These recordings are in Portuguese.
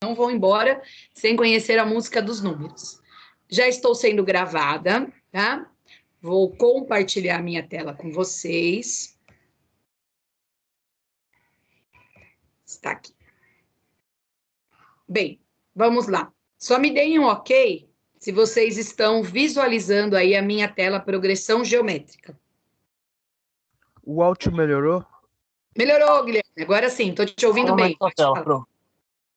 Não vão embora sem conhecer a música dos números. Já estou sendo gravada, tá? Vou compartilhar minha tela com vocês. Está aqui. Bem, vamos lá. Só me deem um ok se vocês estão visualizando aí a minha tela progressão geométrica. O áudio melhorou? Melhorou, Guilherme. Agora sim, estou te ouvindo bem.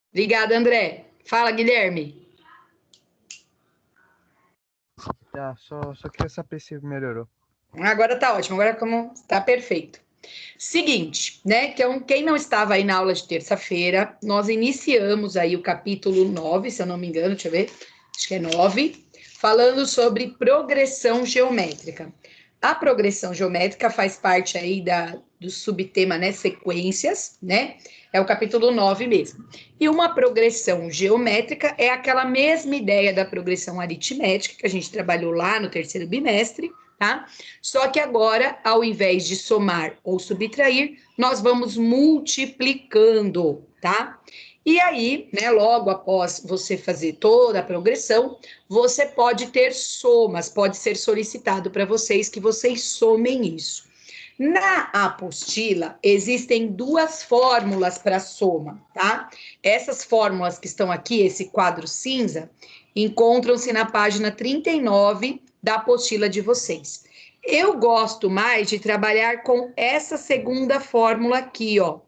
Obrigada, André. Fala, Guilherme. Tá, só queria saber se melhorou. Agora tá ótimo, agora como tá perfeito. Seguinte, né, quem não estava aí na aula de terça-feira, nós iniciamos aí o capítulo 9, se eu não me engano, deixa eu ver, acho que é 9, falando sobre progressão geométrica. A progressão geométrica faz parte aí do subtema, né, sequências, né, é o capítulo 9 mesmo. E uma progressão geométrica é aquela mesma ideia da progressão aritmética que a gente trabalhou lá no terceiro bimestre, tá? Só que agora, ao invés de somar ou subtrair, nós vamos multiplicando, tá? E aí, né, logo após você fazer toda a progressão, você pode ter somas, pode ser solicitado para vocês que vocês somem isso. Na apostila, existem duas fórmulas para soma, tá? Essas fórmulas que estão aqui, esse quadro cinza, encontram-se na página 39 da apostila de vocês. Eu gosto mais de trabalhar com essa segunda fórmula aqui, ó.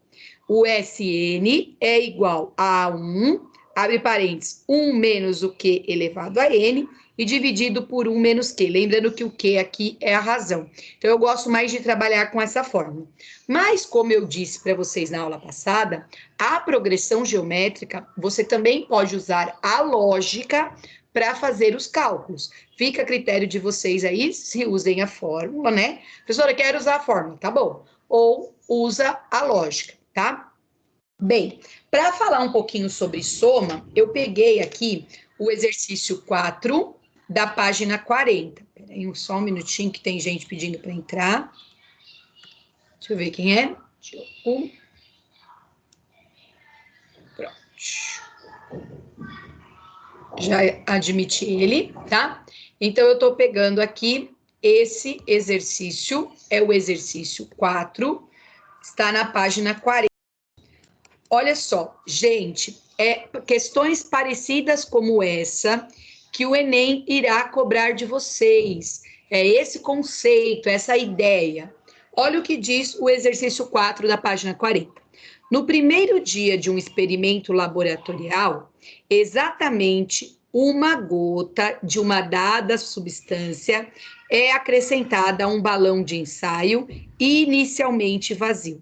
O Sn é igual a 1, abre parênteses, 1 menos o Q elevado a N, e dividido por 1 menos Q. Lembrando que o Q aqui é a razão. Então, eu gosto mais de trabalhar com essa fórmula. Mas, como eu disse para vocês na aula passada, a progressão geométrica, você também pode usar a lógica para fazer os cálculos. Fica a critério de vocês aí, se usem a fórmula, né? Professora, quero usar a fórmula, tá bom. Ou usa a lógica, tá? Bem, para falar um pouquinho sobre soma, eu peguei aqui o exercício 4 da página 40. Peraí, só um minutinho que tem gente pedindo para entrar. Deixa eu ver quem é. Diogo. Pronto. Já admiti ele, tá? Então, eu estou pegando aqui esse exercício, é o exercício 4, está na página 40. Olha só, gente, questões parecidas como essa que o Enem irá cobrar de vocês. É esse conceito, essa ideia. Olha o que diz o exercício 4 da página 40. No primeiro dia de um experimento laboratorial, exatamente uma gota de uma dada substância é acrescentada a um balão de ensaio inicialmente vazio.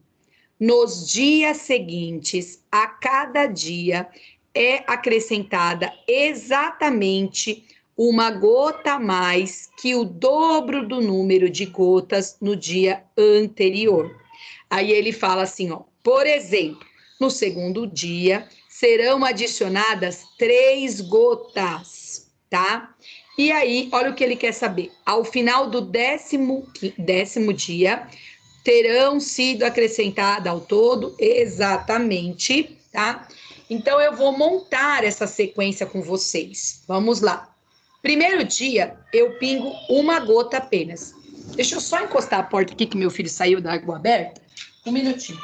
Nos dias seguintes, a cada dia, é acrescentada exatamente uma gota a mais que o dobro do número de gotas no dia anterior. Aí ele fala assim, ó, por exemplo, no segundo dia, serão adicionadas 3 gotas, tá? E aí, olha o que ele quer saber. Ao final do décimo dia, terão sido acrescentadas ao todo exatamente, tá? Então, eu vou montar essa sequência com vocês. Vamos lá. Primeiro dia, eu pingo uma gota apenas. Deixa eu só encostar a porta aqui, que meu filho saiu da água aberta. Um minutinho.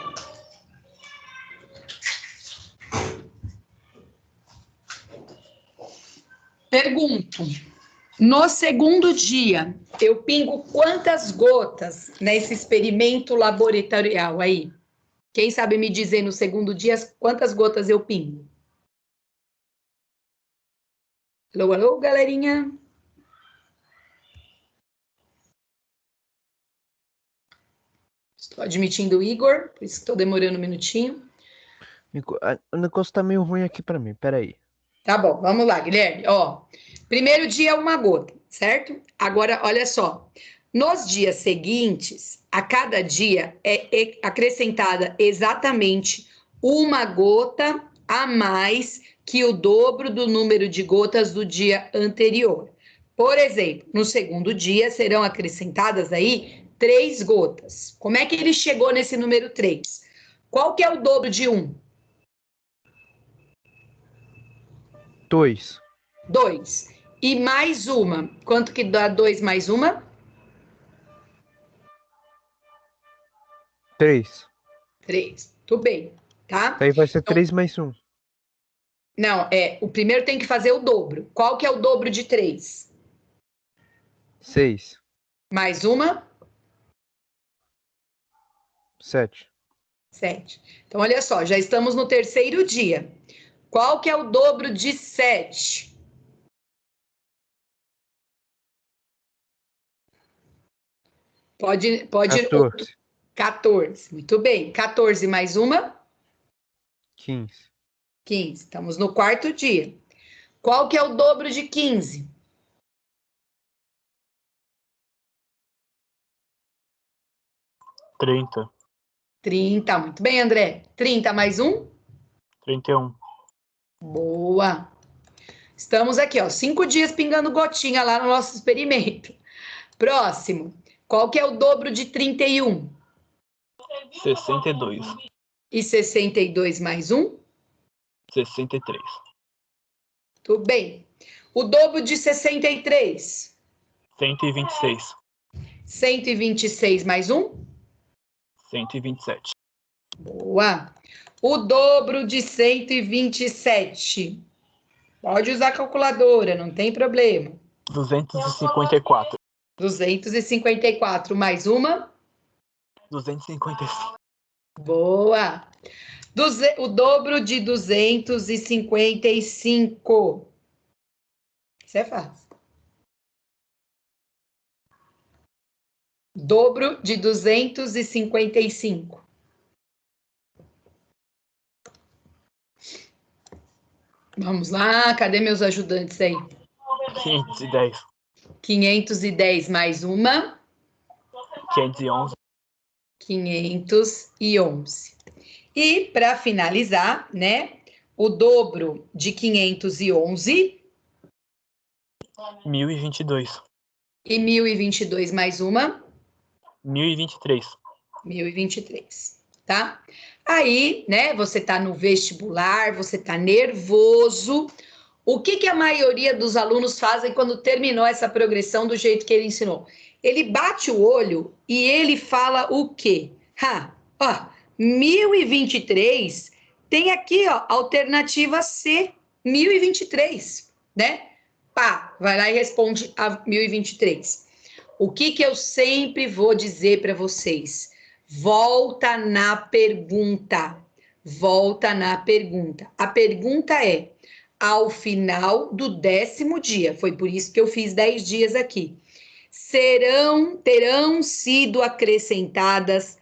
Pergunto. No segundo dia, eu pingo quantas gotas nesse experimento laboratorial aí? Quem sabe me dizer no segundo dia quantas gotas eu pingo? Alô, alô, galerinha? Estou admitindo o Igor, por isso estou demorando um minutinho. O negócio tá meio ruim aqui para mim, peraí. Tá bom, vamos lá, Guilherme. Ó, primeiro dia, uma gota, certo? Agora, olha só. Nos dias seguintes, a cada dia é acrescentada exatamente uma gota a mais que o dobro do número de gotas do dia anterior. Por exemplo, no segundo dia serão acrescentadas aí 3 gotas. Como é que ele chegou nesse número 3? Qual que é o dobro de 1? 2. 2. E mais uma. Quanto que dá 2 mais uma? 3. 3. Tudo bem, tá? Aí vai ser Então, 3 mais 1. não, o primeiro tem que fazer o dobro. Qual que é o dobro de 3? 6. Mais uma? 7. 7. Então, olha só, já estamos no terceiro dia. Qual que é o dobro de 7? Pode 14. 14. Muito bem. 14 mais uma? 15. 15. Estamos no quarto dia. Qual que é o dobro de 15? 30. 30. Muito bem, André. 30 mais um? 31. Boa. Estamos aqui, ó, 5 dias pingando gotinha lá no nosso experimento. Próximo. Qual que é o dobro de 31? 62. E 62 mais um? 63. Tudo bem. O dobro de 63? 126. 126 mais um? 127. Boa. O dobro de 127? Pode usar a calculadora, não tem problema. 254. 254 mais uma? 255. Boa. O dobro de 255. Isso é fácil. Dobro de 255. Vamos lá, cadê meus ajudantes aí? 510. 510 mais uma? 511. 511. E, para finalizar, né, o dobro de 511? 1022. E 1022 mais uma? 1023. 1023, tá? Aí, né, você tá no vestibular, você tá nervoso. O que que a maioria dos alunos fazem quando terminou essa progressão do jeito que ele ensinou? Ele bate o olho e ele fala o quê? Ó, 1023 tem aqui, ó, alternativa C, 1023, né? Pá, vai lá e responde a 1023. O que que eu sempre vou dizer para vocês? Volta na pergunta. Volta na pergunta. A pergunta é: ao final do 10º dia, foi por isso que eu fiz 10 dias aqui, terão sido acrescentadas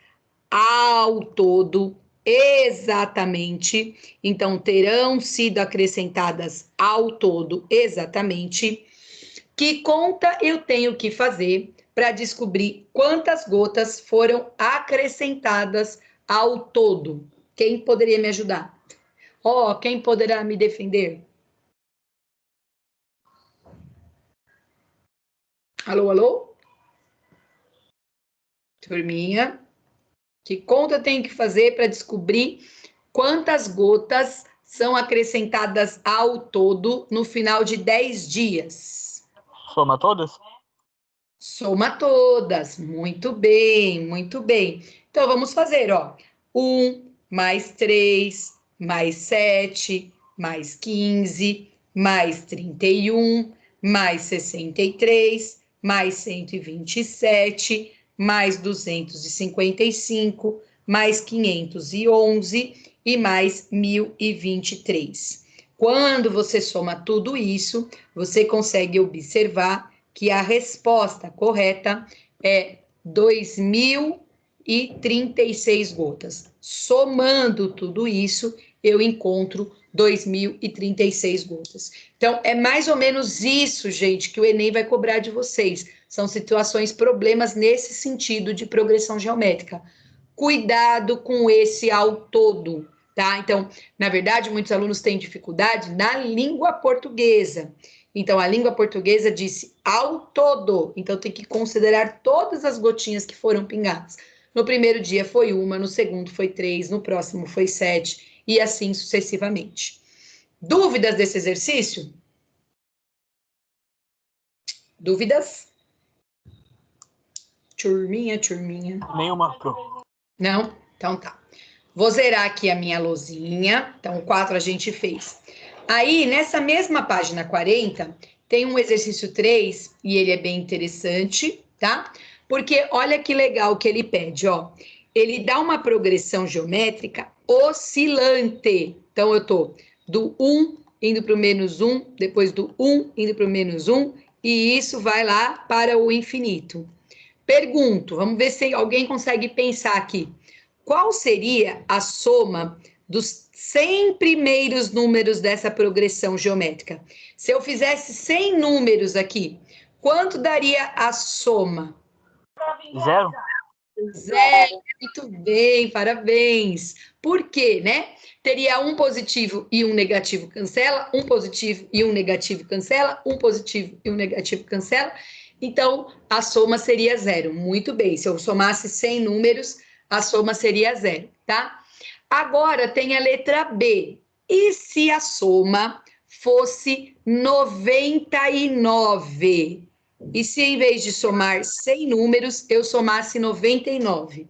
ao todo exatamente. Então, terão sido acrescentadas ao todo exatamente. Que conta eu tenho que fazer para descobrir quantas gotas foram acrescentadas ao todo? Quem poderia me ajudar? Quem poderá me defender? Alô, alô? Turminha, que conta eu tenho que fazer para descobrir quantas gotas são acrescentadas ao todo no final de 10 dias? Soma todas? Soma todas. Muito bem, muito bem. Então, vamos fazer, ó. 1 mais 3, mais 7, mais 15, mais 31, mais 63, mais 127, mais 255, mais 511 e mais 1023. Quando você soma tudo isso, você consegue observar que a resposta correta é 2.036 gotas. Somando tudo isso, eu encontro 2.036 gotas. Então, é mais ou menos isso, gente, que o Enem vai cobrar de vocês. São situações, problemas nesse sentido de progressão geométrica. Cuidado com esse ao todo, tá? Então, na verdade, muitos alunos têm dificuldade na língua portuguesa. Então, a língua portuguesa disse ao todo. Então, tem que considerar todas as gotinhas que foram pingadas. No primeiro dia foi uma, no segundo foi 3, no próximo foi 7, e assim sucessivamente. Dúvidas desse exercício? Dúvidas? Turminha. Nenhuma, pro. Não? Então tá. Vou zerar aqui a minha lousinha. Então, 4 a gente fez. Aí, nessa mesma página 40, tem um exercício 3, e ele é bem interessante, tá? Porque olha que legal que ele pede, ó. Ele dá uma progressão geométrica oscilante. Então, eu tô do 1 indo para o -1, depois do 1 indo para o -1, e isso vai lá para o infinito. Pergunto, vamos ver se alguém consegue pensar aqui. Qual seria a soma dos 100 primeiros números dessa progressão geométrica? Se eu fizesse 100 números aqui, quanto daria a soma? 0? Zero. Muito bem, parabéns. Por quê, né? Teria um positivo e um negativo cancela, um positivo e um negativo cancela, um positivo e um negativo cancela. Então, a soma seria 0. Muito bem. Se eu somasse 100 números, a soma seria 0, tá? Agora tem a letra B. E se a soma fosse 99? E se em vez de somar 100 números, eu somasse 99?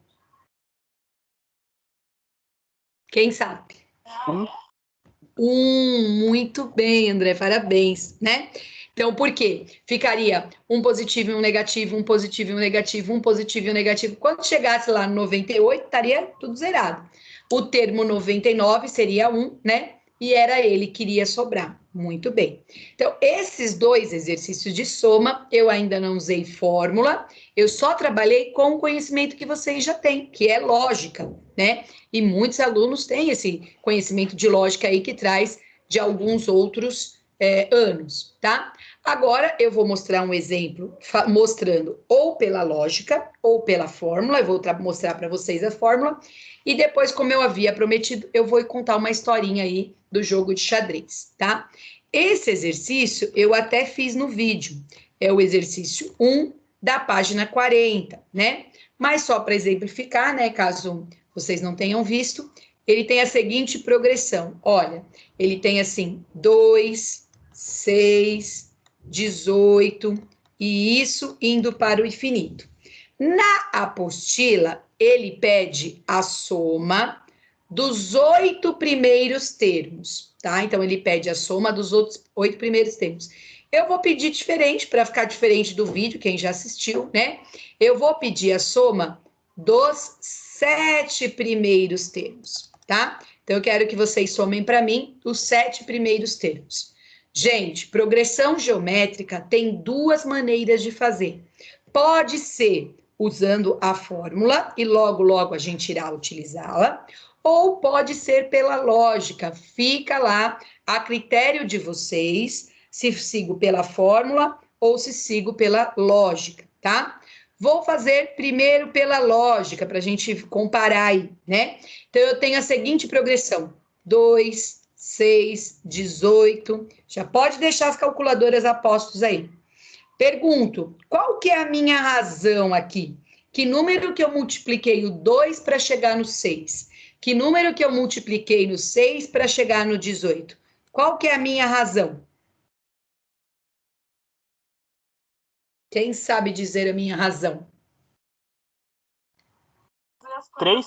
Quem sabe? 1, muito bem, André, parabéns, né? Então, por quê? Ficaria um positivo e um negativo, um positivo e um negativo, um positivo e um negativo. Quando chegasse lá no 98, estaria tudo zerado. O termo 99 seria 1, né? E era ele que iria sobrar. Muito bem. Então, esses dois exercícios de soma, eu ainda não usei fórmula, eu só trabalhei com o conhecimento que vocês já têm, que é lógica, né? E muitos alunos têm esse conhecimento de lógica aí que traz de alguns outros anos, tá? Agora eu vou mostrar um exemplo mostrando ou pela lógica ou pela fórmula. Eu vou mostrar para vocês a fórmula e depois, como eu havia prometido, eu vou contar uma historinha aí do jogo de xadrez, tá? Esse exercício eu até fiz no vídeo. É o exercício 1 da página 40, né? Mas só para exemplificar, né, caso vocês não tenham visto, ele tem a seguinte progressão. Olha, ele tem assim 2, 6, 18, e isso indo para o infinito. Na apostila, ele pede a soma dos 8 primeiros termos, tá? Então, ele pede a soma dos outros 8 primeiros termos. Eu vou pedir diferente, para ficar diferente do vídeo, quem já assistiu, né? Eu vou pedir a soma dos 7 primeiros termos, tá? Então, eu quero que vocês somem para mim os 7 primeiros termos. Gente, progressão geométrica tem 2 maneiras de fazer. Pode ser usando a fórmula e logo a gente irá utilizá-la, ou pode ser pela lógica, fica lá a critério de vocês, se sigo pela fórmula ou se sigo pela lógica, tá? Vou fazer primeiro pela lógica, para a gente comparar aí, né? Então, eu tenho a seguinte progressão: 2, 6, 18. Já pode deixar as calculadoras a postos aí. Pergunto, qual que é a minha razão aqui? Que número que eu multipliquei o 2 para chegar no 6? Que número que eu multipliquei no 6 para chegar no 18? Qual que é a minha razão? Quem sabe dizer a minha razão? 3?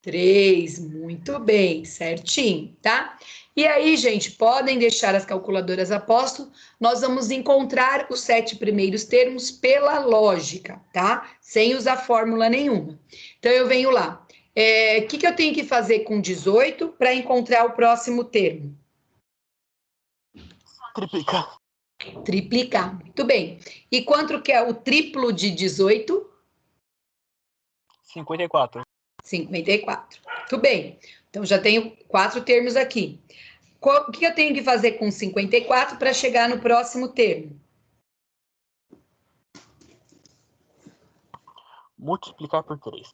3, muito bem, certinho, tá? E aí, gente, podem deixar as calculadoras a posto, nós vamos encontrar os 7 primeiros termos pela lógica, tá? Sem usar fórmula nenhuma. Então, eu venho lá. O que eu tenho que fazer com 18 para encontrar o próximo termo? Triplicar. Triplicar, muito bem. E quanto que é o triplo de 18? 54. 54. Muito bem. Então, já tenho 4 termos aqui. O que eu tenho que fazer com 54 para chegar no próximo termo? Multiplicar por 3.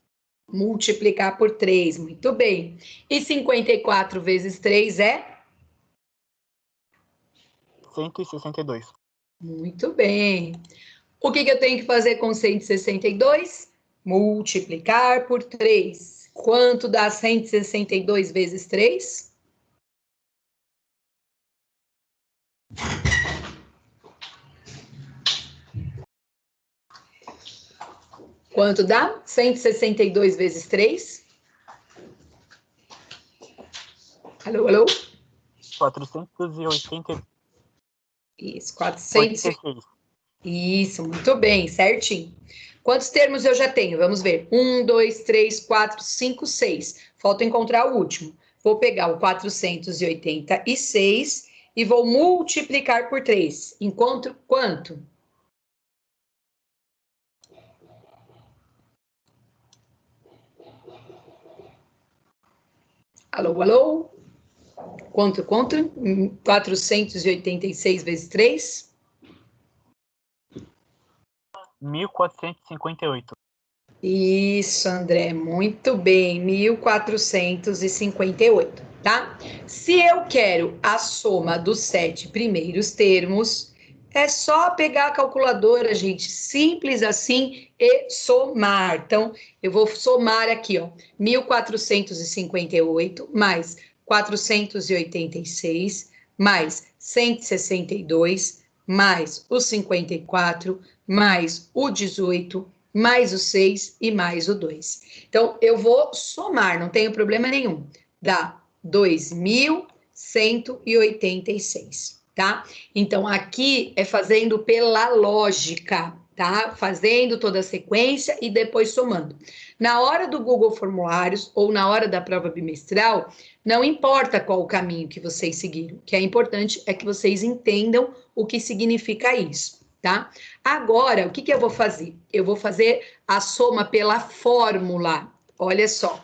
Multiplicar por 3, muito bem. E 54 vezes 3 é? 162. Muito bem. O que eu tenho que fazer com 162? Multiplicar por 3. Quanto dá 162 vezes 3? Quanto dá? 162 vezes 3. Alô, alô? 486. Isso, 400. Isso, muito bem, certinho. Quantos termos eu já tenho? Vamos ver. 1, 2, 3, 4, 5, 6. Falta encontrar o último. Vou pegar o 486 e vou multiplicar por 3. Encontro quanto? Alô, alô? Quanto? 486 vezes 3? 1458. Isso, André, muito bem, 1458, tá? Se eu quero a soma dos 7 primeiros termos, é só pegar a calculadora, gente, simples assim, e somar. Então, eu vou somar aqui, ó, 1458 mais 486 mais 162 mais o 54 mais o 18 mais o 6 e mais o 2. Então, eu vou somar, não tenho problema nenhum. Dá 2.186, tá? Então, aqui é fazendo pela lógica, tá? Fazendo toda a sequência e depois somando. Na hora do Google Formulários ou na hora da prova bimestral, não importa qual o caminho que vocês seguiram. O que é importante é que vocês entendam o que significa isso, tá? Agora, o que eu vou fazer? Eu vou fazer a soma pela fórmula. Olha só,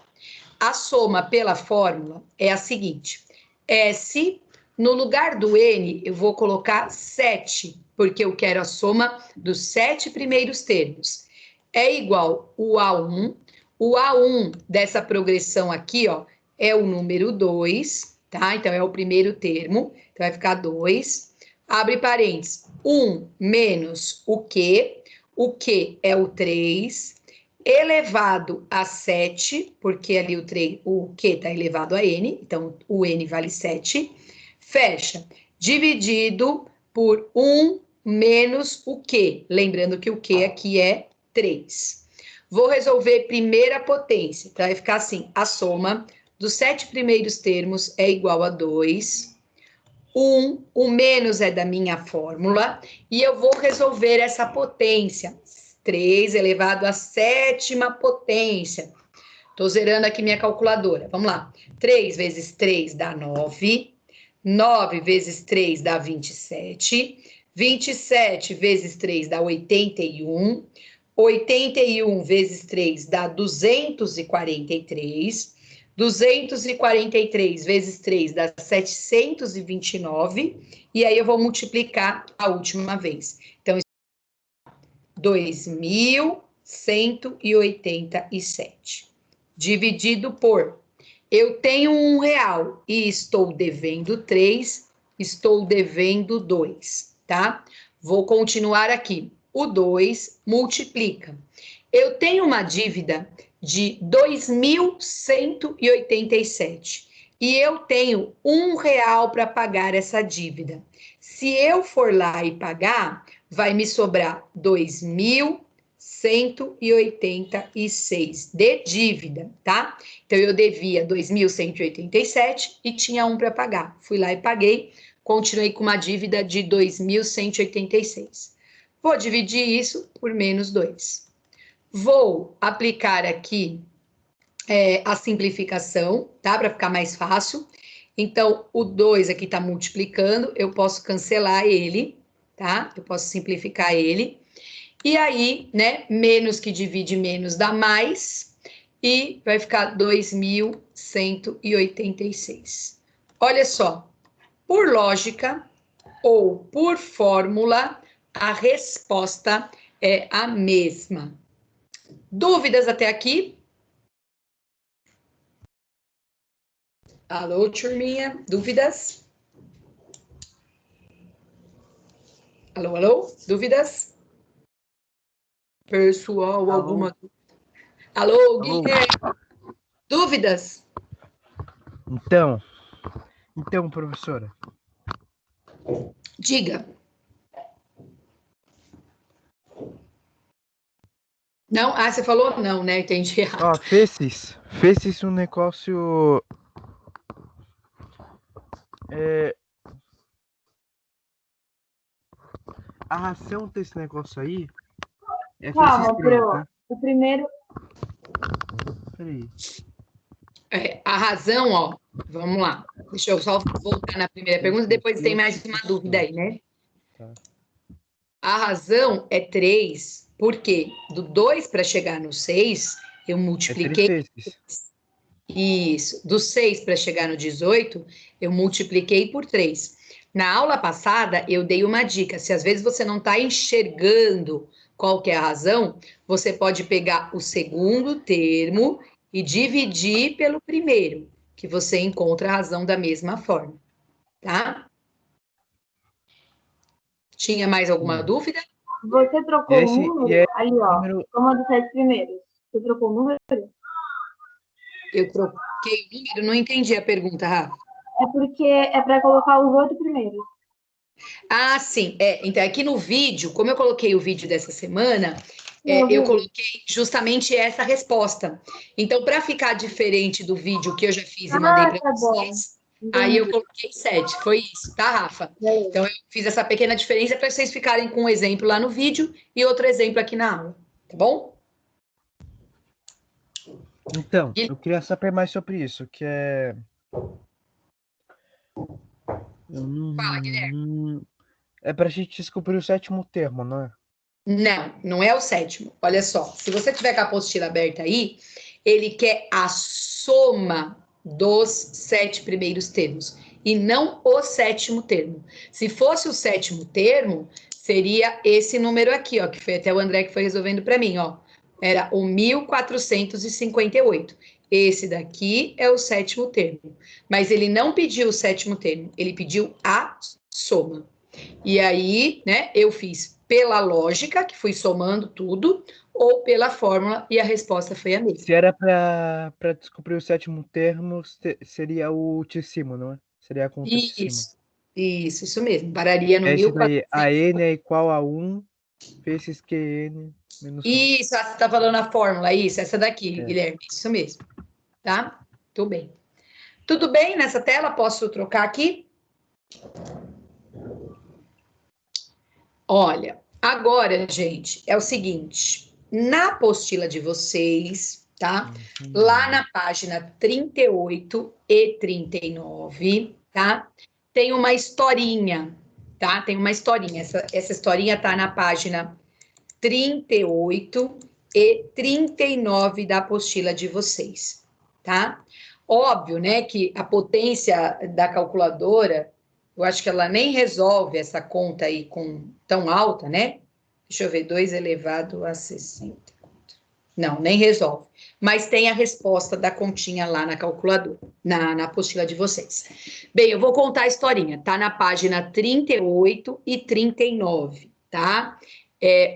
a soma pela fórmula é a seguinte: S, no lugar do N, eu vou colocar 7, porque eu quero a soma dos 7 primeiros termos. É igual o A1. O A1 dessa progressão aqui, ó, é o número 2, tá? Então, é o primeiro termo. Então, vai ficar 2. Abre parênteses. 1 menos o Q é o 3, elevado a 7, porque ali o Q está elevado a N, então o N vale 7, fecha, dividido por 1 menos o Q, lembrando que o Q aqui é 3. Vou resolver primeira potência, então vai ficar assim, a soma dos 7 primeiros termos é igual a 2, o menos é da minha fórmula, e eu vou resolver essa potência. 3 elevado à sétima potência. Estou zerando aqui minha calculadora. Vamos lá. 3 vezes 3 dá 9. 9 vezes 3 dá 27. 27 vezes 3 dá 81. 81 vezes 3 dá 243. 243 vezes 3 dá 729, e aí eu vou multiplicar a última vez. Então, 2.187, dividido por, eu tenho R$1 e estou devendo 3, estou devendo 2, tá? Vou continuar aqui. O 2 multiplica. Eu tenho uma dívida de 2.187 e eu tenho R$1 para pagar essa dívida. Se eu for lá e pagar, vai me sobrar 2.186 de dívida, tá? Então, eu devia 2.187 e tinha 1 para pagar. Fui lá e paguei, continuei com uma dívida de 2.186. Vou dividir isso por menos 2. Vou aplicar aqui a simplificação, tá? Para ficar mais fácil. Então, o 2 aqui está multiplicando, eu posso cancelar ele, tá? Eu posso simplificar ele. E aí, né, menos que divide menos dá mais, e vai ficar 2.186. Olha só, por lógica ou por fórmula, a resposta é a mesma. Dúvidas até aqui? Alô, turminha, dúvidas? Alô, alô, dúvidas? Pessoal, Alô? alguma dúvida? Alô, Guilherme, dúvidas? Então, professora, Diga. Não? Ah, você falou não, né? Entendi errado. Ó, fez um negócio. A ração desse negócio aí é Calma, Fez 3, Pro. né? O primeiro. Peraí. A razão, ó, vamos lá. Deixa eu só voltar na primeira pergunta, depois tem mais uma dúvida aí, né? Tá. A razão é 3, porque do 2 para chegar no 6, eu É 3 multipliquei. vezes. Isso. Do 6 para chegar no 18, eu multipliquei por 3. Na aula passada, eu dei uma dica. Se às vezes você não está enxergando qual que é a razão, você pode pegar o segundo termo e dividir pelo primeiro, que você encontra a razão da mesma forma, tá? Tinha mais alguma dúvida? Você trocou o número é ali, ó. número. Como dos 7 primeiros. Você trocou o número? Eu troquei o número, não entendi a pergunta, Rafa. É porque é para colocar os 8 primeiros. Ah, sim. Então, aqui no vídeo, como eu coloquei o vídeo dessa semana, Não, eu viu? coloquei justamente essa resposta. Então, para ficar diferente do vídeo que eu já fiz e mandei para Tá bom. vocês, aí eu coloquei 7. Foi isso, tá, Rafa? Beleza. Então, eu fiz essa pequena diferença para vocês ficarem com um exemplo lá no vídeo e outro exemplo aqui na aula, tá bom? Então, eu queria saber mais sobre isso, que é. Fala, Guilherme. É pra gente descobrir o 7º termo, não é? Não, não é o 7º. Olha só, se você tiver com a apostila aberta aí, ele quer a soma dos 7 primeiros termos e não o 7º termo. Se fosse o 7º termo, seria esse número aqui, ó, que foi até o André que foi resolvendo para mim, ó. Era o 1458. Esse daqui é o 7º termo. Mas ele não pediu o 7º termo, ele pediu a soma. E aí, né, eu fiz pela lógica, que fui somando tudo, ou pela fórmula, e a resposta foi a mesma. Se era pra descobrir o 7º termo, seria o ultíssimo, não é? Seria a conta de cima. Isso mesmo. Pararia no É esse daí. 1400. A n é igual a 1 vezes QN menos 1. Isso, você está falando a fórmula, isso, essa daqui, É. Guilherme, isso mesmo. Tá? Tudo bem. Tudo bem nessa tela? Posso trocar aqui? Olha, agora, gente, é o seguinte, na apostila de vocês, tá? Lá na página 38 e 39, tá? Tem uma historinha, tá? Tem uma historinha. Essa historinha tá na página 38 e 39 da apostila de vocês, tá? Óbvio, né, que a potência da calculadora, eu acho que ela nem resolve essa conta aí com tão alta, né? Deixa eu ver, 2 elevado a 60. Não, nem resolve. Mas tem a resposta da continha lá na calculadora, na apostila de vocês. Bem, eu vou contar a historinha. Tá na página 38 e 39, tá?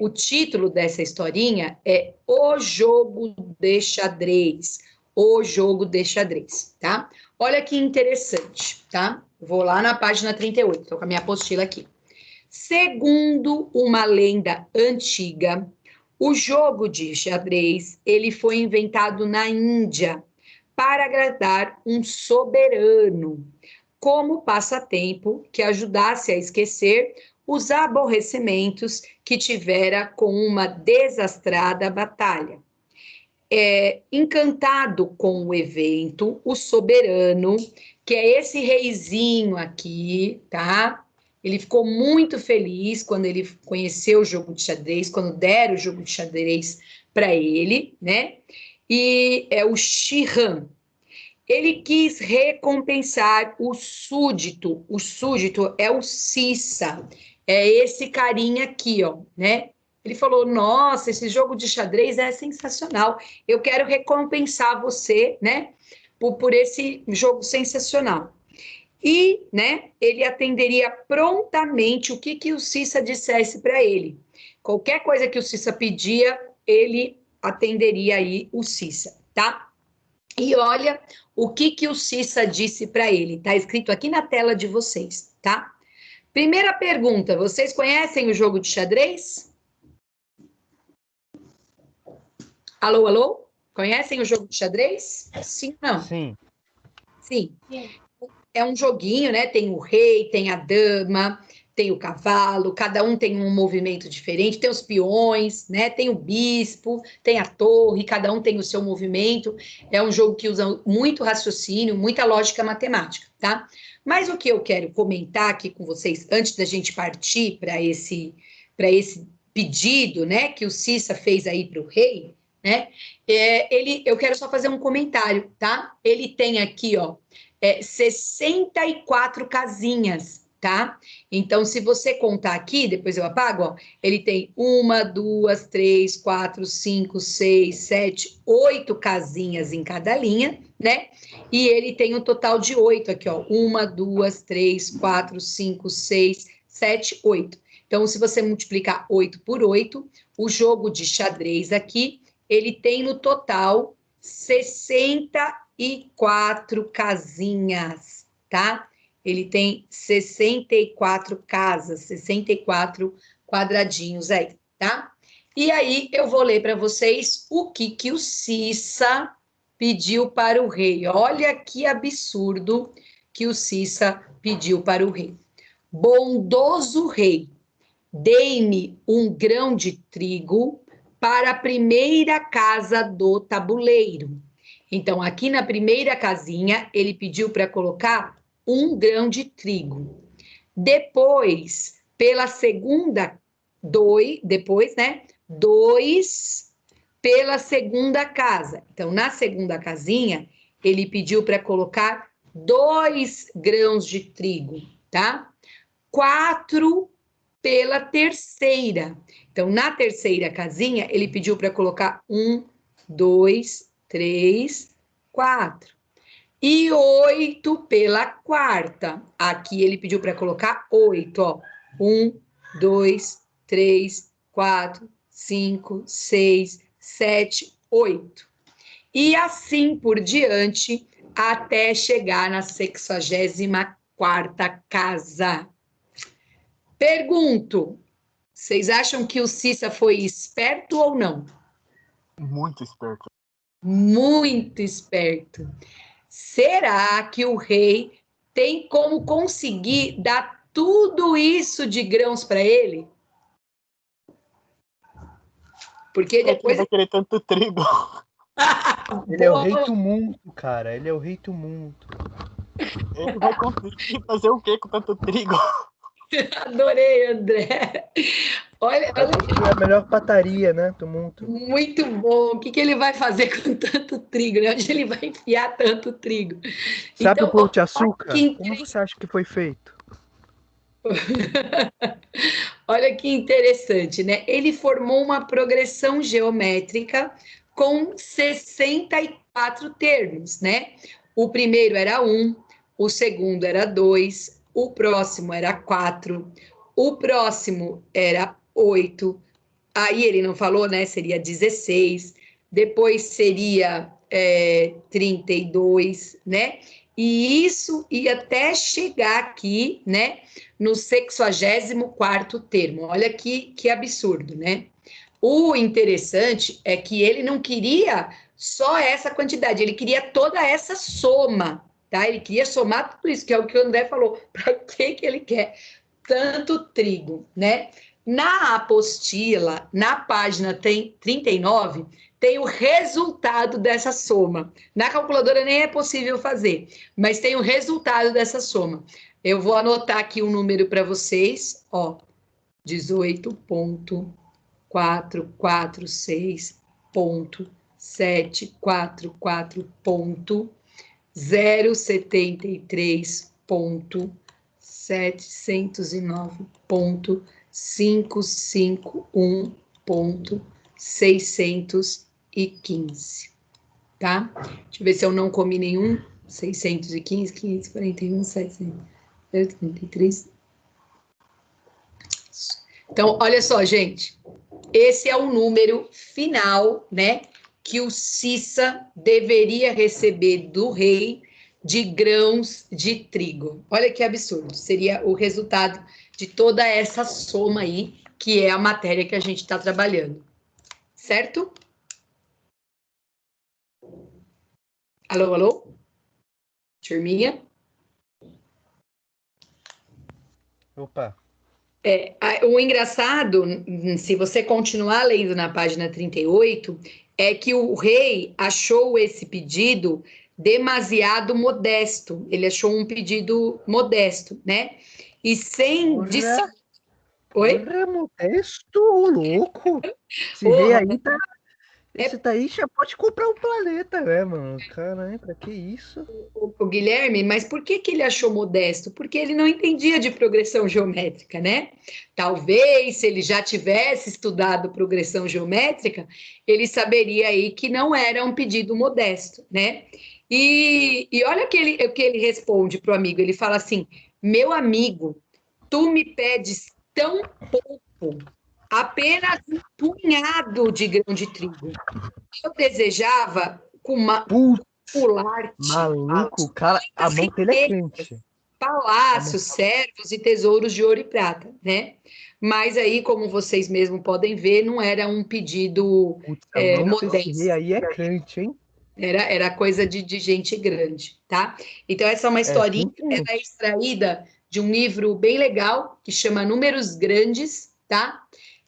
O título dessa historinha é O Jogo de Xadrez. O Jogo de Xadrez, tá? Olha que interessante, tá? Vou lá na página 38, tô com a minha apostila aqui. Segundo uma lenda antiga, o jogo de xadrez, ele foi inventado na Índia para agradar um soberano, como passatempo que ajudasse a esquecer os aborrecimentos que tivera com uma desastrada batalha. Encantado com o evento, o soberano, que é esse reizinho aqui, tá? Ele ficou muito feliz quando ele conheceu o jogo de xadrez, quando deram o jogo de xadrez para ele, né? E é o Shihan. Ele quis recompensar o súdito. O súdito é o Cissa. É esse carinha aqui, ó, né? Ele falou: "Nossa, esse jogo de xadrez é sensacional. Eu quero recompensar você, né, por esse jogo sensacional." E, né, ele atenderia prontamente o que o Cissa dissesse para ele. Qualquer coisa que o Cissa pedia, ele atenderia aí o Cissa, tá? E olha o que o Cissa disse para ele. Tá escrito aqui na tela de vocês, tá? Primeira pergunta, vocês conhecem o jogo de xadrez? Alô, alô? Conhecem o jogo de xadrez? Sim ou não? Sim. Sim. É um joguinho, né? Tem o rei, tem a dama, tem o cavalo, cada um tem um movimento diferente, tem os peões, né? Tem o bispo, tem a torre, cada um tem o seu movimento. É um jogo que usa muito raciocínio, muita lógica matemática, tá? Mas o que eu quero comentar aqui com vocês, antes da gente partir para esse pedido, né, que o Cissa fez aí para o rei, né? Eu quero só fazer um comentário, tá? Ele tem aqui, ó, 64 casinhas, tá? Então, se você contar aqui, depois eu apago, ó, ele tem 1, 2, 3, 4, 5, 6, 7, 8 casinhas em cada linha, né? E ele tem um total de 8 aqui, ó. 1, 2, 3, 4, 5, 6, 7, 8. Então, se você multiplicar 8 por 8, o jogo de xadrez aqui, ele tem no total 64 casinhas, tá? Ele tem 64 casas, 64 quadradinhos aí, tá? E aí eu vou ler para vocês o que o Cissa pediu para o rei. Olha que absurdo que o Cissa pediu para o rei. Bondoso rei, dei-me um grão de trigo para a primeira casa do tabuleiro. Então, aqui na primeira casinha, ele pediu para colocar 1 grão de trigo. Depois, pela segunda, 2, depois, né? 2 pela segunda casa. Então, na segunda casinha, ele pediu para colocar 2 grãos de trigo, tá? 4 pela terceira. Então, na terceira casinha, ele pediu para colocar 1, 2, 3, 4. E 8 pela quarta. Aqui ele pediu para colocar 8, ó. 1, 2, 3, 4, 5, 6, 7, 8. E assim por diante, até chegar na 64ª casa. Pergunto, vocês acham que o Cissa foi esperto ou não? Muito esperto. Muito esperto. Será que o rei tem como conseguir dar tudo isso de grãos para ele? Porque depois... Ele vai querer tanto trigo. Ele é o rei tumulto, cara. Ele é o rei tumulto. Ele vai conseguir fazer o quê com tanto trigo? Adorei, André. Olha, É a melhor pataria, né? Tumulto. muito bom. O que ele vai fazer com tanto trigo? Né? Onde ele vai enfiar tanto trigo? Sabe Então, o pão de açúcar? que Como você acha que foi feito? Olha que interessante, né? Ele formou uma progressão geométrica com 64 termos, né? O primeiro era 1, o segundo era 2, o próximo era 4, o próximo era 8, aí ele não falou, né? Seria 16, depois seria 32, né? E isso ia até chegar aqui, né? No 64º termo. Olha que absurdo, né? O interessante é que ele não queria só essa quantidade, ele queria toda essa soma, tá? Ele queria somar tudo isso, que é o que o André falou. Para que ele quer tanto trigo, né? Na apostila, na página 39, tem o resultado dessa soma. Na calculadora nem é possível fazer, mas tem o resultado dessa soma. Eu vou anotar aqui um número para vocês, ó, 18.443.709.751.615, tá? Deixa eu ver se eu não comi nenhum. 615, 541, 733. Então, olha só, gente. Esse é o número final, né? Que o Cissa deveria receber do rei de grãos de trigo. Olha que absurdo. Seria o resultado de toda essa soma aí, que é a matéria que a gente está trabalhando. Certo? Alô, alô? Turminha? Opa. O engraçado, se você continuar lendo na página 38, é que o rei achou esse pedido demasiado modesto. Ele achou um pedido modesto, né? E sem... Oi? Porra, modesto, ô louco. Esse rei Porra, aí tá... Esse daí já pode comprar um planeta, né, mano? Caralho, pra que isso? o Guilherme, mas por que ele achou modesto? Porque ele não entendia de progressão geométrica, né? Talvez, se ele já tivesse estudado progressão geométrica, ele saberia aí que não era um pedido modesto, né? E olha o que ele responde para o amigo. Ele fala assim: meu amigo, tu me pedes tão pouco, apenas um punhado de grão de trigo. Eu desejava com uma Putz, pular-te maluco, o cara, a mão dele é quente. palácios, servos e tesouros de ouro e prata, né? Mas aí, como vocês mesmos podem ver, não era um pedido Putz, a mão desse modesto. rei aí é crente, hein? Era coisa de gente grande, tá? Então, essa é uma historinha, ela é extraída de um livro bem legal, que chama Números Grandes, tá?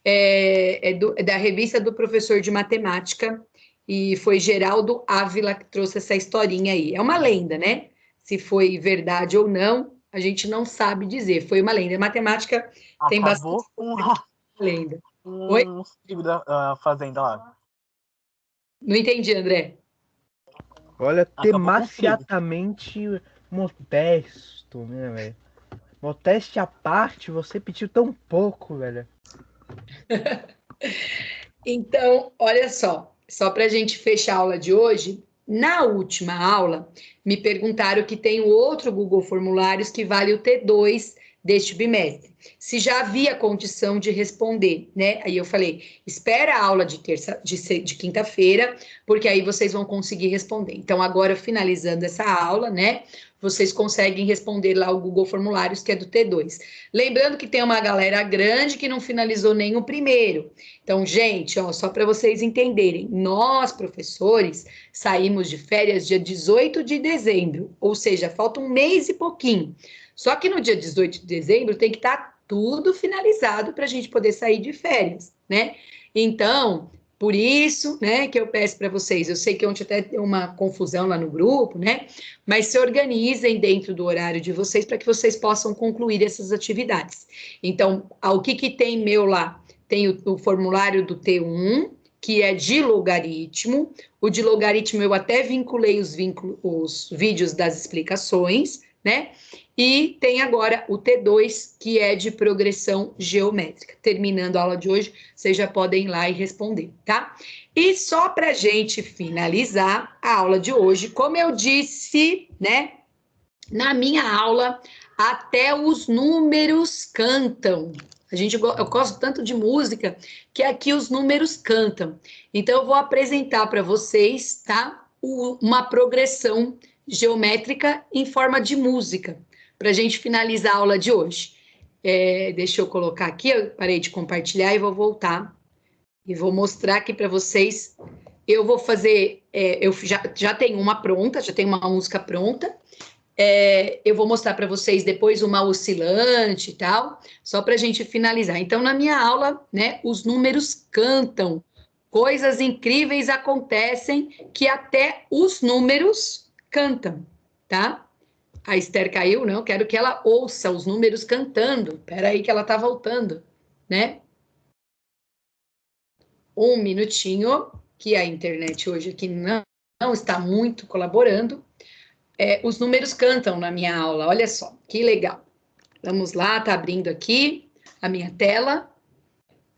É da revista do professor de matemática, e foi Geraldo Ávila que trouxe essa historinha aí. É uma lenda, né? Se foi verdade ou não, a gente não sabe dizer. Foi uma lenda. A matemática tem Acabou bastante com lenda. Oi? um trigo da fazenda lá. Não entendi, André. Olha, Acabou com o trigo. demasiadamente modesto, né, velho? Modéstia à parte, você pediu tão pouco, velho. Então, olha só para a gente fechar a aula de hoje, na última aula, me perguntaram que tem o outro Google Formulários que vale o T2 deste bimestre. Se já havia condição de responder, né? Aí eu falei, espera a aula de quinta-feira, porque aí vocês vão conseguir responder. Então, agora, finalizando essa aula, né? Vocês conseguem responder lá o Google Formulários, que é do T2. Lembrando que tem uma galera grande que não finalizou nem o primeiro. Então, gente, ó, só para vocês entenderem, nós, professores, saímos de férias dia 18 de dezembro, ou seja, falta um mês e pouquinho. Só que no dia 18 de dezembro tem que estar tudo finalizado para a gente poder sair de férias, né? Então, por isso, né, que eu peço para vocês, eu sei que ontem até deu uma confusão lá no grupo, né? Mas se organizem dentro do horário de vocês para que vocês possam concluir essas atividades. Então, o que tem meu lá? Tem o formulário do T1, que é de logaritmo. O de logaritmo eu até vinculei os vídeos das explicações, né? E tem agora o T2, que é de progressão geométrica. Terminando a aula de hoje, vocês já podem ir lá e responder, tá? E só para a gente finalizar a aula de hoje, como eu disse, né? Na minha aula, até os números cantam. Eu gosto tanto de música que aqui os números cantam. Então, eu vou apresentar para vocês, tá? Uma progressão geométrica em forma de música, para a gente finalizar a aula de hoje. Deixa eu colocar aqui, eu parei de compartilhar e vou voltar. E vou mostrar aqui para vocês. Eu vou fazer, eu já tenho uma pronta, já tenho uma música pronta. Eu vou mostrar para vocês depois uma oscilante e tal, só para a gente finalizar. Então, na minha aula, né, os números cantam, coisas incríveis acontecem que até os números cantam, tá? A Esther caiu, não, quero que ela ouça os números cantando. Espera aí que ela tá voltando, né? Um minutinho, que a internet hoje aqui não está muito colaborando. Os números cantam na minha aula, olha só, que legal. Vamos lá, tá abrindo aqui a minha tela.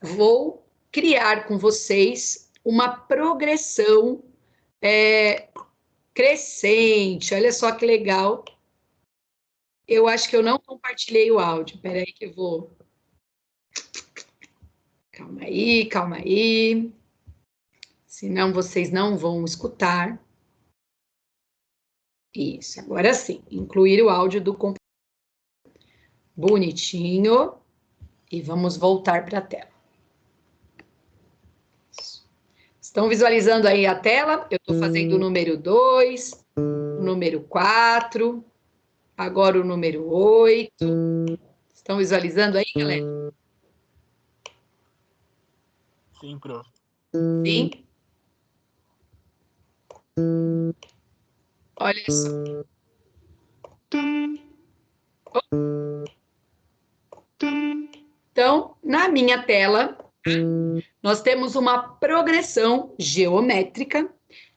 Vou criar com vocês uma progressão crescente. Olha só que legal. Eu acho que eu não compartilhei o áudio. Espera aí que eu vou... Calma aí, calma aí. Senão vocês não vão escutar. Isso, agora sim. Incluir o áudio do computador. Bonitinho. E vamos voltar para a tela. Estão visualizando aí a tela? Eu estou fazendo o número 2, o número 4, agora o número 8. Estão visualizando aí, galera? Sim, prof. Sim? Olha só. Então, na minha tela, nós temos uma progressão geométrica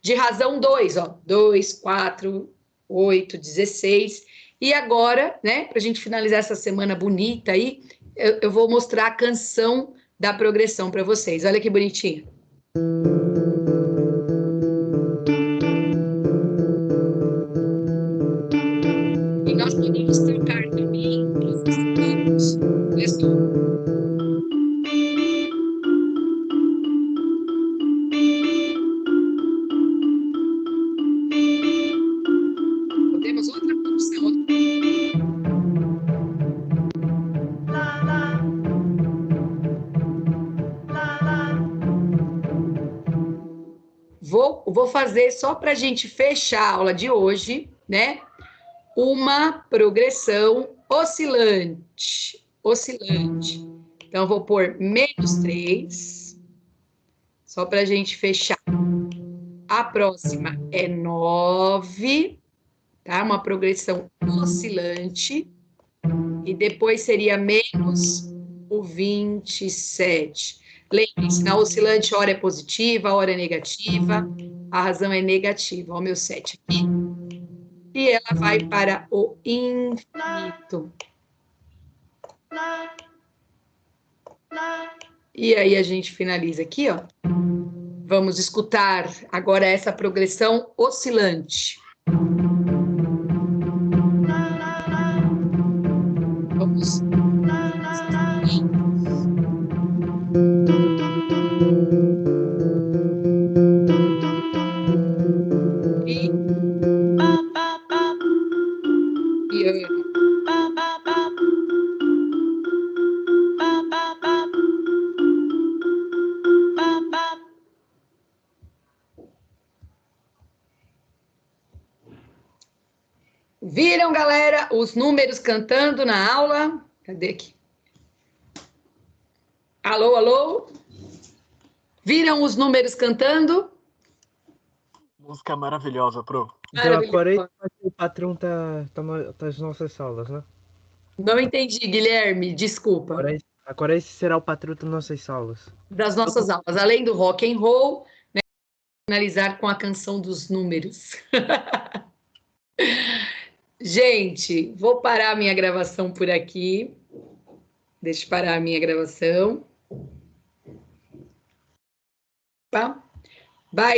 de razão 2, ó. 2, 4, 8, 16. E agora, né, para a gente finalizar essa semana bonita aí, eu vou mostrar a canção da progressão para vocês. Olha que bonitinho. E nós podemos trocar também os números. Olha só. Podemos outra produção. Vou fazer só para a gente fechar a aula de hoje, né? Uma progressão oscilante. Oscilante. Então, vou pôr -3, só para a gente fechar. A próxima é 9, tá? Uma progressão oscilante. E depois seria menos o 27. Lembre-se, na oscilante, a hora é positiva, a hora é negativa, a razão é negativa. Olha o meu 7 aqui. E ela vai para o infinito. E aí a gente finaliza aqui, ó. Vamos escutar agora essa progressão oscilante. Vamos. Viram, galera, os números cantando na aula? Cadê aqui? Alô, alô? Viram os números cantando? Música maravilhosa, prof. Então agora o patrão tá nas nossas aulas, né? Não entendi, Guilherme, desculpa. Agora esse será o patrão das nossas aulas. Das nossas aulas, além do rock and roll, né, finalizar com a canção dos números. Gente, vou parar a minha gravação por aqui. Deixa eu parar a minha gravação.